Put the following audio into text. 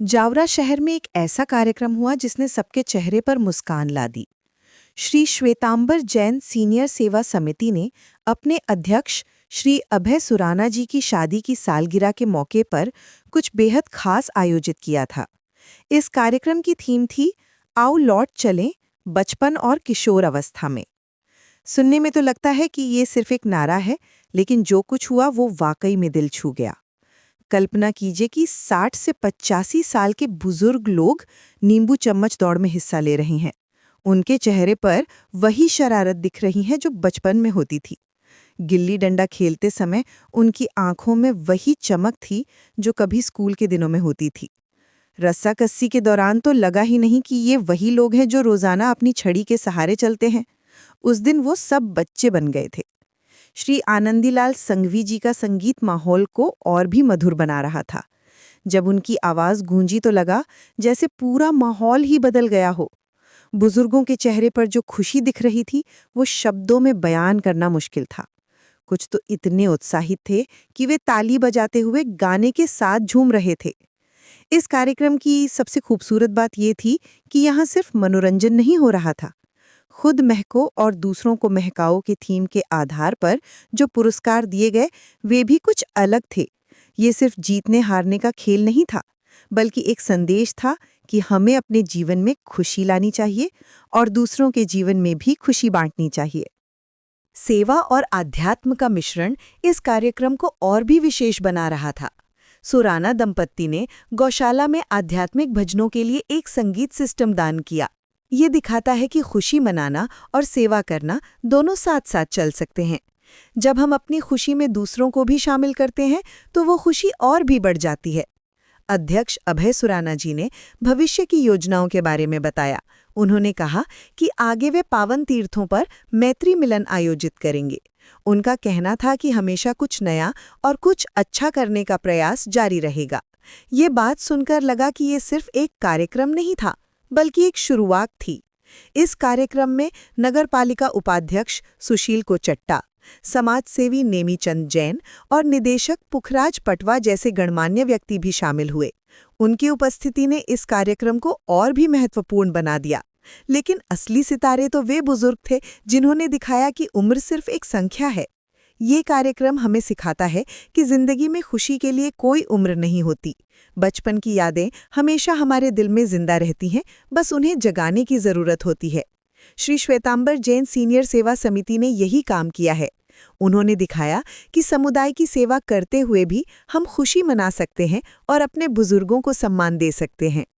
जावरा शहर में एक ऐसा कार्यक्रम हुआ जिसने सबके चेहरे पर मुस्कान ला दी। श्री श्वेतांबर जैन सीनियर सेवा समिति ने अपने अध्यक्ष श्री अभय सुराना जी की शादी की सालगिरह के मौके पर कुछ बेहद खास आयोजित किया था। इस कार्यक्रम की थीम थी आओ लौट चलें बचपन और किशोर अवस्था में। सुनने में तो लगता है कि ये सिर्फ एक नारा है, लेकिन जो कुछ हुआ वो वाकई में दिल छू गया। कल्पना कीजिए कि 60 से 85 साल के बुजुर्ग लोग नींबू चम्मच दौड़ में हिस्सा ले रहे हैं। उनके चेहरे पर वही शरारत दिख रही है जो बचपन में होती थी। गिल्ली डंडा खेलते समय उनकी आंखों में वही चमक थी जो कभी स्कूल के दिनों में होती थी। रस्साकस्सी के दौरान तो लगा ही नहीं कि ये वही लोग हैं जो रोजाना अपनी छड़ी के सहारे चलते हैं। उस दिन वो सब बच्चे बन गए थे। श्री आनंदीलाल संघवी जी का संगीत माहौल को और भी मधुर बना रहा था। जब उनकी आवाज गूंजी तो लगा जैसे पूरा माहौल ही बदल गया हो। बुजुर्गों के चेहरे पर जो खुशी दिख रही थी वो शब्दों में बयान करना मुश्किल था। कुछ तो इतने उत्साहित थे कि वे ताली बजाते हुए गाने के साथ झूम रहे थे। इस कार्यक्रम की सबसे खूबसूरत बात ये थी कि यहाँ सिर्फ मनोरंजन नहीं हो रहा था। खुद महको और दूसरों को महकाओ के थीम के आधार पर जो पुरस्कार दिए गए वे भी कुछ अलग थे। ये सिर्फ जीतने हारने का खेल नहीं था, बल्कि एक संदेश था कि हमें अपने जीवन में खुशी लानी चाहिए और दूसरों के जीवन में भी खुशी बांटनी चाहिए। सेवा और आध्यात्म का मिश्रण इस कार्यक्रम को और भी विशेष बना रहा था। सुराना दंपत्ति ने गौशाला में आध्यात्मिक भजनों के लिए एक संगीत सिस्टम दान किया। ये दिखाता है कि खुशी मनाना और सेवा करना दोनों साथ साथ चल सकते हैं। जब हम अपनी खुशी में दूसरों को भी शामिल करते हैं तो वो खुशी और भी बढ़ जाती है। अध्यक्ष अभय सुराना जी ने भविष्य की योजनाओं के बारे में बताया। उन्होंने कहा कि आगे वे पावन तीर्थों पर मैत्री मिलन आयोजित करेंगे। उनका कहना था कि हमेशा कुछ नया और कुछ अच्छा करने का प्रयास जारी रहेगा। ये बात सुनकर लगा कि ये सिर्फ एक कार्यक्रम नहीं था, बल्कि एक शुरुआत थी। इस कार्यक्रम में नगरपालिका उपाध्यक्ष सुशील कोचट्टा, समाजसेवी नेमीचंद जैन और निदेशक पुखराज पटवा जैसे गणमान्य व्यक्ति भी शामिल हुए। उनकी उपस्थिति ने इस कार्यक्रम को और भी महत्वपूर्ण बना दिया। लेकिन असली सितारे तो वे बुजुर्ग थे जिन्होंने दिखाया कि उम्र सिर्फ एक संख्या है। ये कार्यक्रम हमें सिखाता है कि जिंदगी में खुशी के लिए कोई उम्र नहीं होती। बचपन की यादें हमेशा हमारे दिल में जिंदा रहती हैं, बस उन्हें जगाने की जरूरत होती है। श्री श्वेतांबर जैन सीनियर सेवा समिति ने यही काम किया है। उन्होंने दिखाया कि समुदाय की सेवा करते हुए भी हम खुशी मना सकते हैं और अपने बुजुर्गों को सम्मान दे सकते हैं।